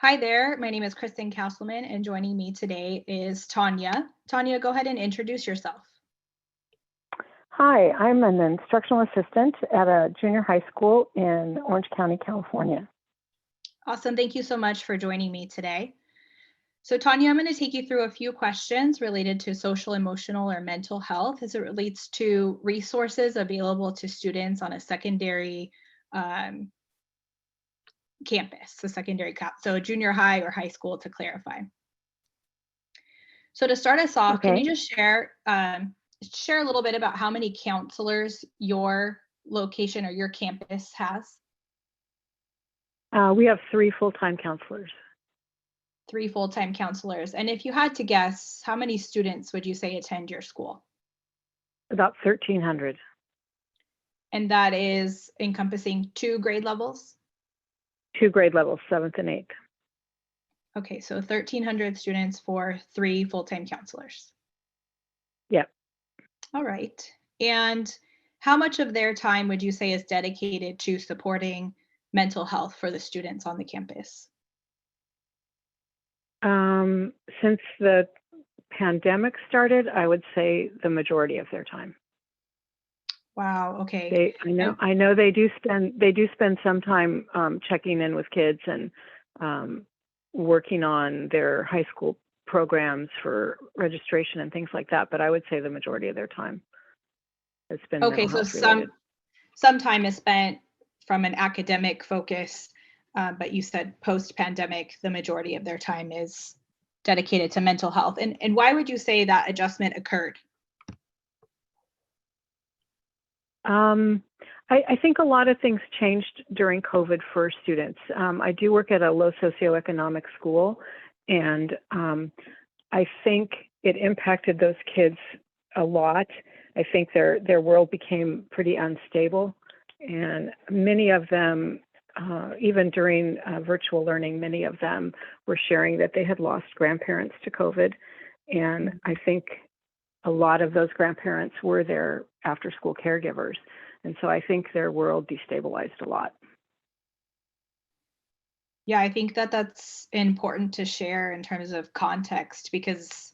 Hi there. My name is Kristen Castleman, and joining me today is Tonya. Tonya, go ahead and introduce yourself. Hi, I'm an instructional assistant at a junior high school in Orange County, California. Awesome. Thank you so much for joining me today. So, Tonya, I'm going to take you through a few questions related to social, emotional, or mental health as it relates to resources available to students on a secondary um, campus, so junior high or high school to clarify. So to start us off, can you Okay. just share a little bit about how many counselors your location or your campus has? We have three full-time counselors, 3 full-time counselors. And if you had to guess, how many students would you say attend your school? about 1,300. And that is encompassing 2 grade levels? Two grade levels, seventh and eighth. Okay, so 1,300 students for 3 full-time counselors. Yep. All right. And how much of their time would you say is dedicated to supporting mental health for the students on the campus? Since the pandemic started, I would say the majority of their time. Wow, okay. I know they do spend some time checking in with kids and um, working on their high school programs for registration and things like that. But I would say the majority of their time has been Okay, mental so health related. some time is spent from an academic focus, but you said post-pandemic, the majority of their time is dedicated to mental health. And why would you say that adjustment occurred? I think a lot of things changed during COVID for students. I do work at a low socioeconomic school, and I think it impacted those kids a lot. I think their world became pretty unstable, and many of them, even during virtual learning, many of them were sharing that they had lost grandparents to COVID, and I think a lot of those grandparents were their after school caregivers. And so I think their world destabilized a lot. Yeah, I think that that's important to share in terms of context because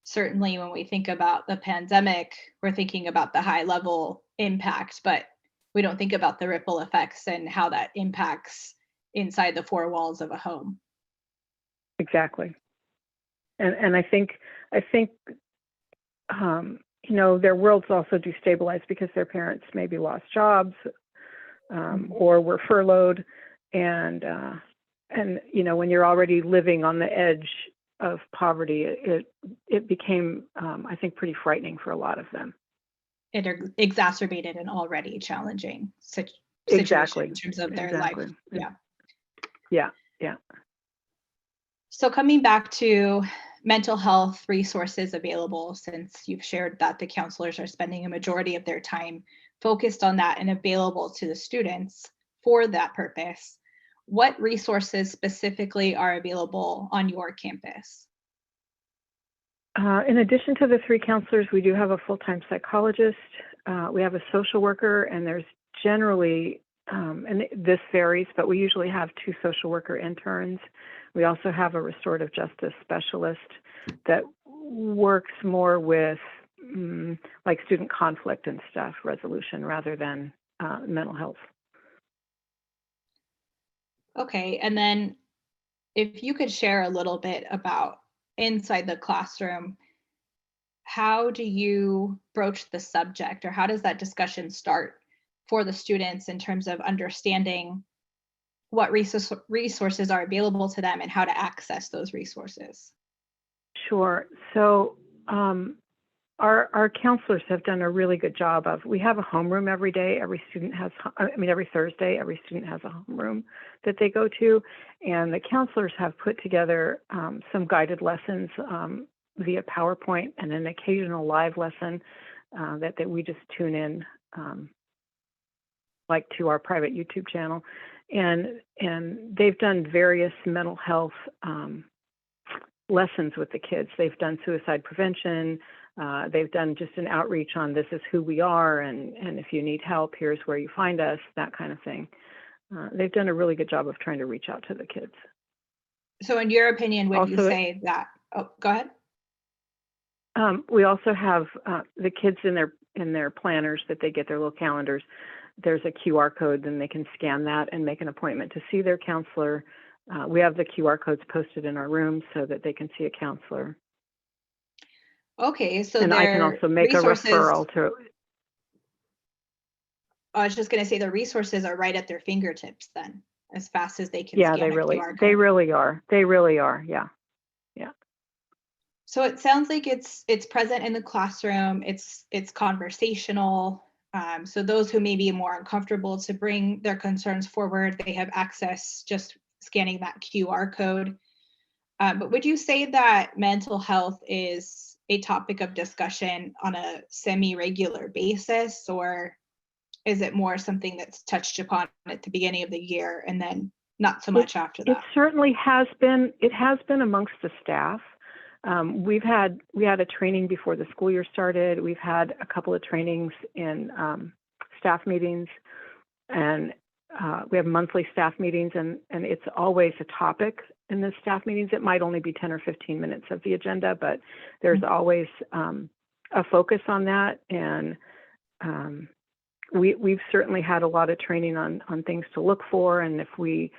certainly when we think about the pandemic, we're thinking about the high level impact, but we don't think about the ripple effects and how that impacts inside the 4 walls of a home. Exactly. And I think their worlds also destabilized because their parents maybe lost jobs Mhm. or were furloughed, and when you're already living on the edge of poverty, it became I think pretty frightening for a lot of them. It exacerbated an already challenging situation in Exactly. terms of their life. Exactly. Yeah. Yeah. Yeah. So coming back to mental health resources available, since you've shared that the counselors are spending a majority of their time focused on that and available to the students for that purpose, what resources specifically are available on your campus? In addition to the three counselors, we do have a full-time psychologist. We have a social worker, and there's generally, and this varies, but we usually have two social worker interns. We also have a restorative justice specialist that works more with like student conflict and stuff resolution rather than mental health. Okay, and then if you could share a little bit about inside the classroom, how do you broach the subject or how does that discussion start for the students in terms of understanding what resources are available to them and how to access those resources? Sure. So our counselors have done a really good job of, we have a homeroom every day. Every Thursday, every student has a homeroom that they go to. And the counselors have put together some guided lessons via PowerPoint and an occasional live lesson that we just tune in like to our private YouTube channel. And they've done various mental health lessons with the kids. They've done suicide prevention. They've done just an outreach on this is who we are, and if you need help, here's where you find us, that kind of thing. They've done a really good job of trying to reach out to the kids. So in your opinion, would you Also, say that, oh, go ahead. we also have the kids in their planners that they get, their little calendars. There's a QR code, then they can scan that and make an appointment to see their counselor. We have the QR codes posted in our rooms so that they can see a counselor. Okay, so And I can their also make a resources, referral to. I was just going to say the resources are right at their fingertips then, as fast as they can Yeah, scan they a QR they code. really are. They really are. Yeah. Yeah. So it sounds like it's present in the classroom. It's conversational. So those who may be more uncomfortable to bring their concerns forward, they have access just scanning that QR code. But would you say that mental health is a topic of discussion on a semi-regular basis, or is it more something that's touched upon at the beginning of the year and then not so It much after it that? certainly has been. It has been amongst the staff. We had a training before the school year started. We've had a couple of trainings in staff meetings, and we have monthly staff meetings, and it's always a topic in the staff meetings. It might only be 10 or 15 minutes of the agenda, but there's always a focus on that. And we've certainly had a lot of training on things to look for, and if we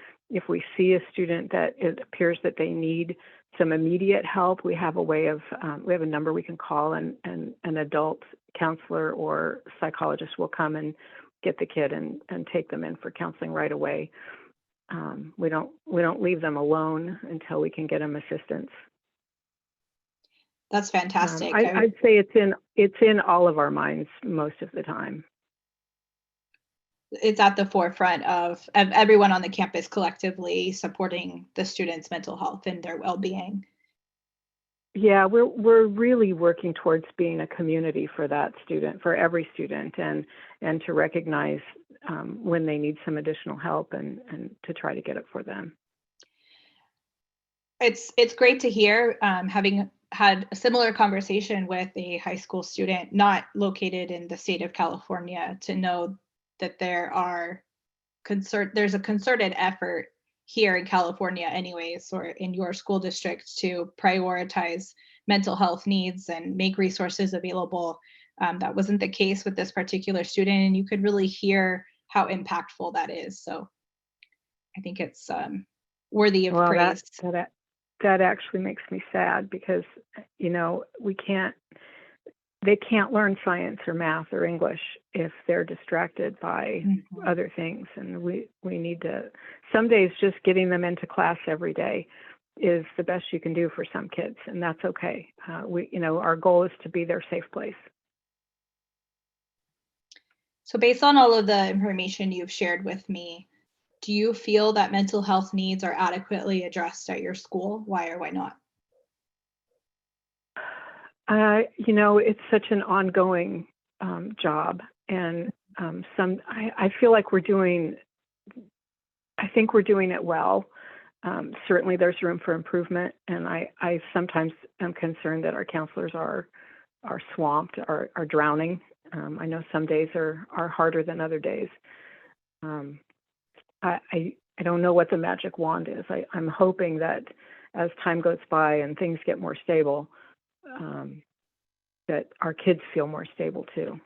see a student that it appears that they need some immediate help, we have a way of we have a number we can call, and an adult counselor or psychologist will come and get the kid and take them in for counseling right away. We don't leave them alone until we can get them assistance. That's fantastic. I'd say it's in all of our minds most of the time. It's at the forefront of everyone on the campus collectively supporting the students' mental health and their well-being. Yeah, we're really working towards being a community for that student, for every student, and to recognize when they need some additional help and to try to get it for them. It's great to hear, having had a similar conversation with a high school student not located in the state of California, to know that there's a concerted effort here in California anyways, or in your school district, to prioritize mental health needs and make resources available. That wasn't the case with this particular student, and you could really hear how impactful that is. So I think it's worthy of Well, praise. that actually makes me sad because they can't learn science or math or English if they're distracted by other things. And we need to, some days just getting them into class every day is the best you can do for some kids, and that's okay. Our goal is to be their safe place. So based on all of the information you've shared with me, do you feel that mental health needs are adequately addressed at your school? Why or why not? It's such an ongoing job, and I feel like I think we're doing it well. Certainly there's room for improvement, and I sometimes am concerned that our counselors are swamped, are drowning. I know some days are harder than other days. I don't know what the magic wand is. I'm hoping that as time goes by and things get more stable, that our kids feel more stable too.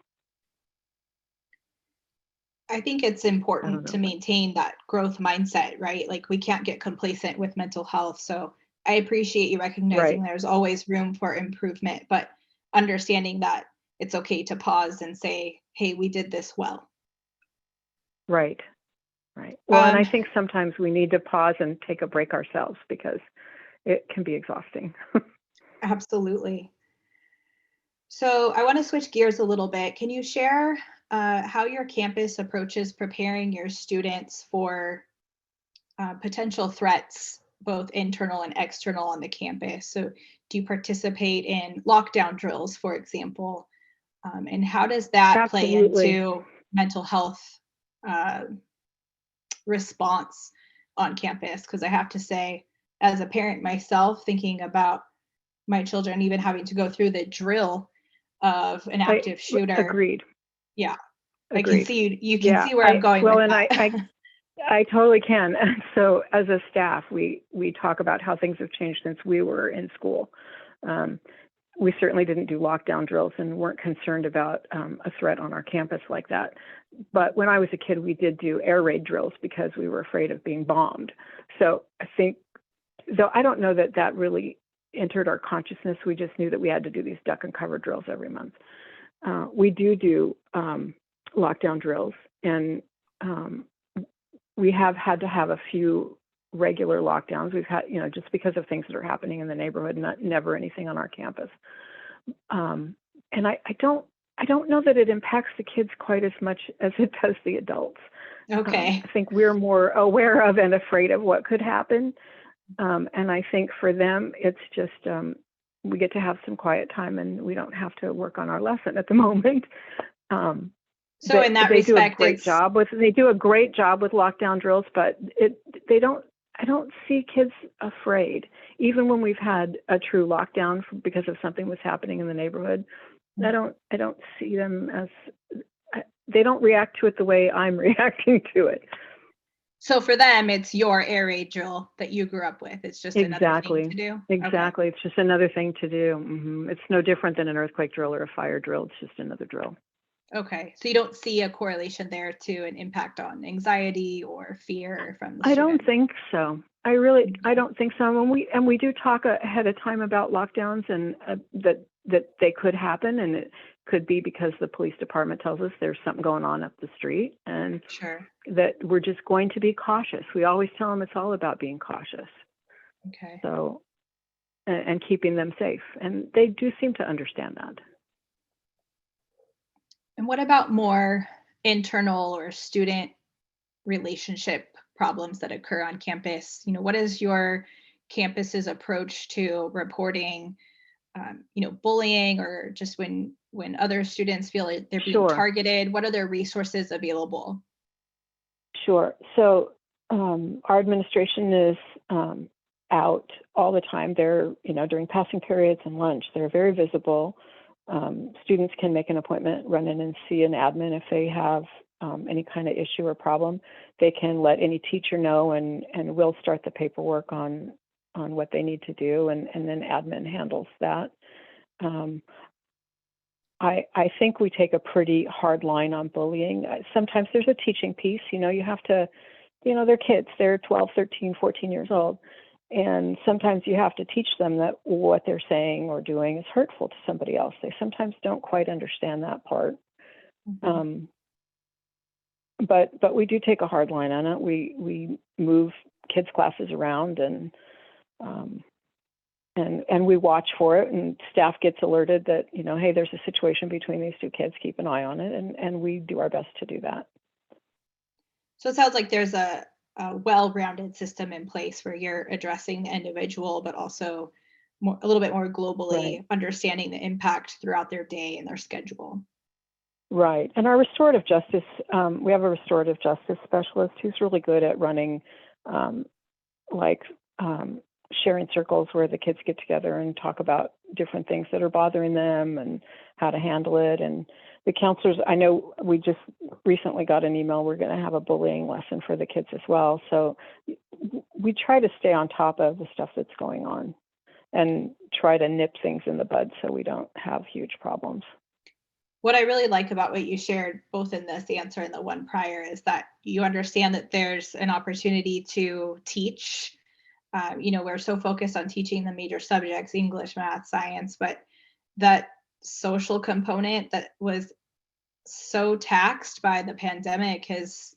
I think it's important to maintain that growth mindset, right? Like, we can't get complacent with mental health. So I appreciate you recognizing there's always room for improvement, but understanding that it's okay to pause and say, hey, we did this well. Right. Well, and I think sometimes we need to pause and take a break ourselves because it can be exhausting. Absolutely. So I want to switch gears a little bit. Can you share how your campus approaches preparing your students for potential threats, both internal and external on the campus? So do you participate in lockdown drills, for example? And how does that play into mental health response on campus? Because I have to say, as a parent myself, thinking about my children even having to go through the drill of an active shooter. Agreed. Yeah. Agreed. I can see you can see where I'm going with that. I totally can. And so as a staff, we talk about how things have changed since we were in school. Um, we certainly didn't do lockdown drills and weren't concerned about a threat on our campus like that. But when I was a kid, we did do air raid drills because we were afraid of being bombed. So I think, though I don't know that that really entered our consciousness, we just knew that we had to do these duck and cover drills every month. We do lockdown drills, and we have had to have a few regular lockdowns. We've had, just because of things that are happening in the neighborhood, never anything on our campus. And I don't know that it impacts the kids quite as much as it does the adults. Okay. I think we're more aware of and afraid of what could happen. And I think for them, it's just we get to have some quiet time and we don't have to work on our lesson at the moment. So in that respect, they do a great job with lockdown drills, but I don't see kids afraid. Even when we've had a true lockdown because of something was happening in the neighborhood, I don't see them as, they don't react to it the way I'm reacting to it. So for them, it's your air raid drill that you grew up with. It's just another thing to do. Exactly. Okay. It's just another thing to do. Mm-hmm. It's no different than an earthquake drill or a fire drill. It's just another drill. Okay. So you don't see a correlation there to an impact on anxiety or fear from the I student? don't think so. I don't think so. And we do talk ahead of time about lockdowns and that they could happen, and it could be because the police department tells us there's something going on up the street, and sure, that we're just going to be cautious. We always tell them it's all about being cautious. Okay. So, and keeping them safe, and they do seem to understand that. And what about more internal or student relationship problems that occur on campus? What is your campus's approach to reporting, bullying, or just when other students feel like they're being targeted? What are their resources available? Sure. So our administration is out all the time. They're, during passing periods and lunch, they're very visible. Students can make an appointment, run in and see an admin if they have any kind of issue or problem. They can let any teacher know, and we'll start the paperwork on what they need to do, and then admin handles that. I think we take a pretty hard line on bullying. Sometimes there's a teaching piece. You have to, they're kids. They're 12, 13, 14 years old. And sometimes you have to teach them that what they're saying or doing is hurtful to somebody else. They sometimes don't quite understand that part. Mm-hmm. But we do take a hard line on it. We move kids' classes around, and we watch for it, and staff gets alerted that, hey, there's a situation between these two kids, keep an eye on it, and we do our best to do that. So it sounds like there's a well-rounded system in place where you're addressing the individual, but also a little bit more globally understanding the impact throughout their day and their schedule. Right. And our restorative justice, we have a restorative justice specialist who's really good at running sharing circles where the kids get together and talk about different things that are bothering them and how to handle it. And the counselors, I know we just recently got an email, we're going to have a bullying lesson for the kids as well. So we try to stay on top of the stuff that's going on and try to nip things in the bud so we don't have huge problems. What I really like about what you shared, both in this answer and the one prior, is that you understand that there's an opportunity to teach. We're so focused on teaching the major subjects, English, math, science, but that social component that was so taxed by the pandemic has,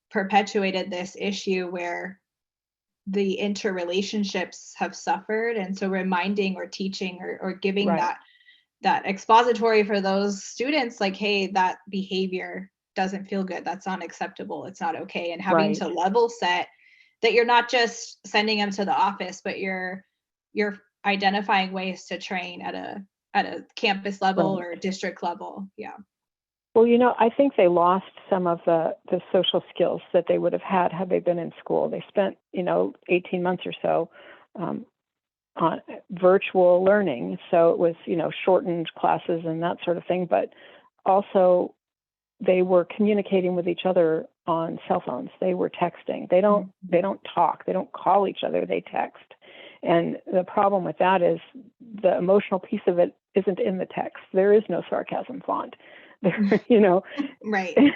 perpetuated this issue where the interrelationships have suffered. And so reminding or teaching or giving that expository for those students, like, hey, that behavior doesn't feel good. That's not acceptable. It's not okay. And having to level set that you're not just sending them to the office, but you're identifying ways to train at a campus level or district level. Yeah. Well, I think they lost some of the social skills that they would have had they been in school. They spent, 18 months or so on virtual learning. So it was, shortened classes and that sort of thing, but also they were communicating with each other on cell phones. They were texting. They don't talk. They don't call each other. They text. And the problem with that is the emotional piece of it isn't in the text. There is no sarcasm font. There, you know. Right. We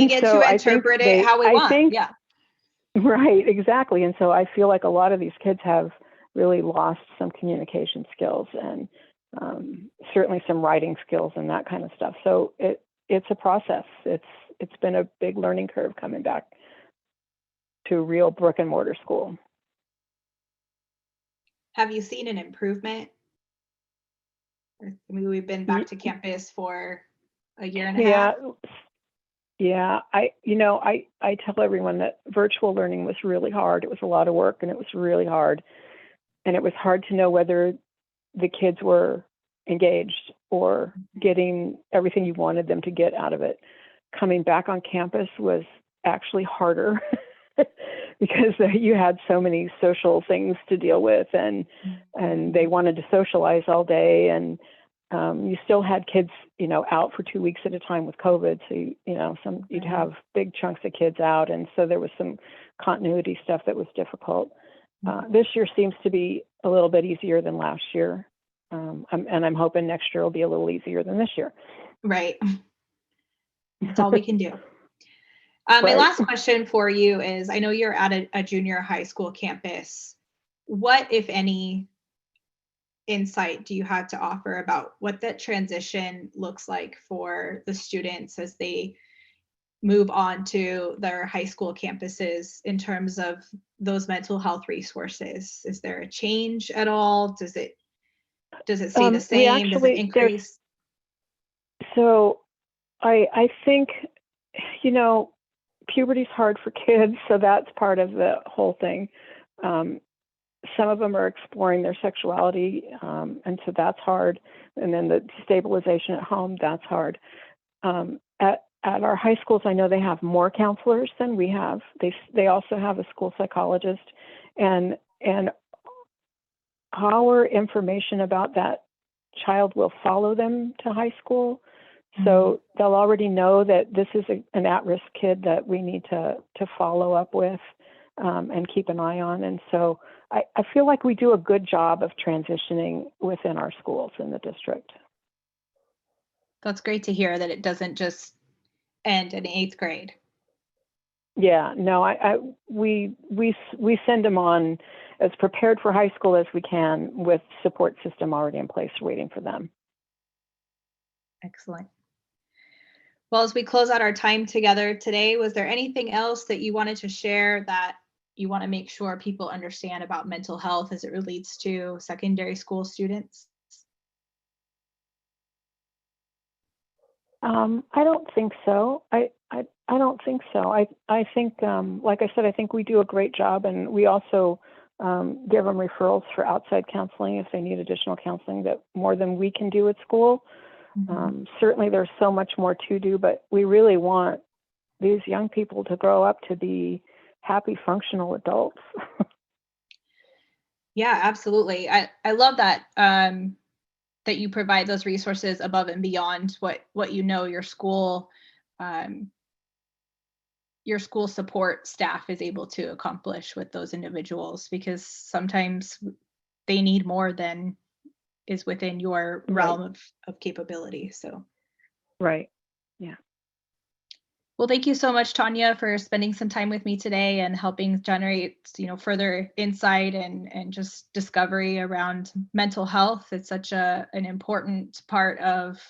get to interpret it how we want. Yeah. Right, exactly. And so I feel like a lot of these kids have really lost some communication skills and certainly some writing skills and that kind of stuff. So it's a process. It's been a big learning curve coming back to real brick and mortar school. Have you seen an improvement? I mean, we've been back to campus for a year and a half. Yeah. I tell everyone that virtual learning was really hard. It was a lot of work and it was really hard. And it was hard to know whether the kids were engaged or getting everything you wanted them to get out of it. Coming back on campus was actually harder because you had so many social things to deal with, and they wanted to socialize all day, and you still had kids, out for 2 weeks at a time with COVID. So, you'd have big chunks of kids out. And so there was some continuity stuff that was difficult. This year seems to be a little bit easier than last year. And I'm hoping next year will be a little easier than this year. Right. That's all we can do. My last question for you is, I know you're at a junior high school campus. What, if any, insight do you have to offer about what that transition looks like for the students as they move on to their high school campuses in terms of those mental health resources? Is there a change at all? Does it stay the same? Does it increase? So I think, puberty's hard for kids, so that's part of the whole thing. Some of them are exploring their sexuality, and so that's hard. And then the stabilization at home, that's hard. At our high schools, I know they have more counselors than we have. They also have a school psychologist, and our information about that child will follow them to high school. So they'll already know that this is an at-risk kid that we need to follow up with and keep an eye on. And so I feel like we do a good job of transitioning within our schools in the district. That's great to hear that it doesn't just end in 8th grade. Yeah, no, we send them on as prepared for high school as we can with support system already in place waiting for them. Excellent. Well, as we close out our time together today, was there anything else that you wanted to share that you want to make sure people understand about mental health as it relates to secondary school students? I don't think so. I don't think so. I think, like I said, I think we do a great job, and we also give them referrals for outside counseling if they need additional counseling, that more than we can do at school. Certainly there's so much more to do, but we really want these young people to grow up to be happy, functional adults. Yeah, absolutely. I love that that you provide those resources above and beyond what your school support staff is able to accomplish with those individuals, because sometimes they need more than is within your realm of capability. So. Right. Yeah. Well, thank you so much, Tonya, for spending some time with me today and helping generate, further insight and just discovery around mental health. It's such an important part of,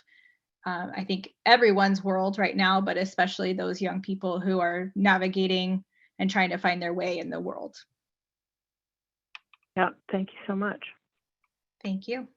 I think, everyone's world right now, but especially those young people who are navigating and trying to find their way in the world. Yeah. Thank you so much. Thank you.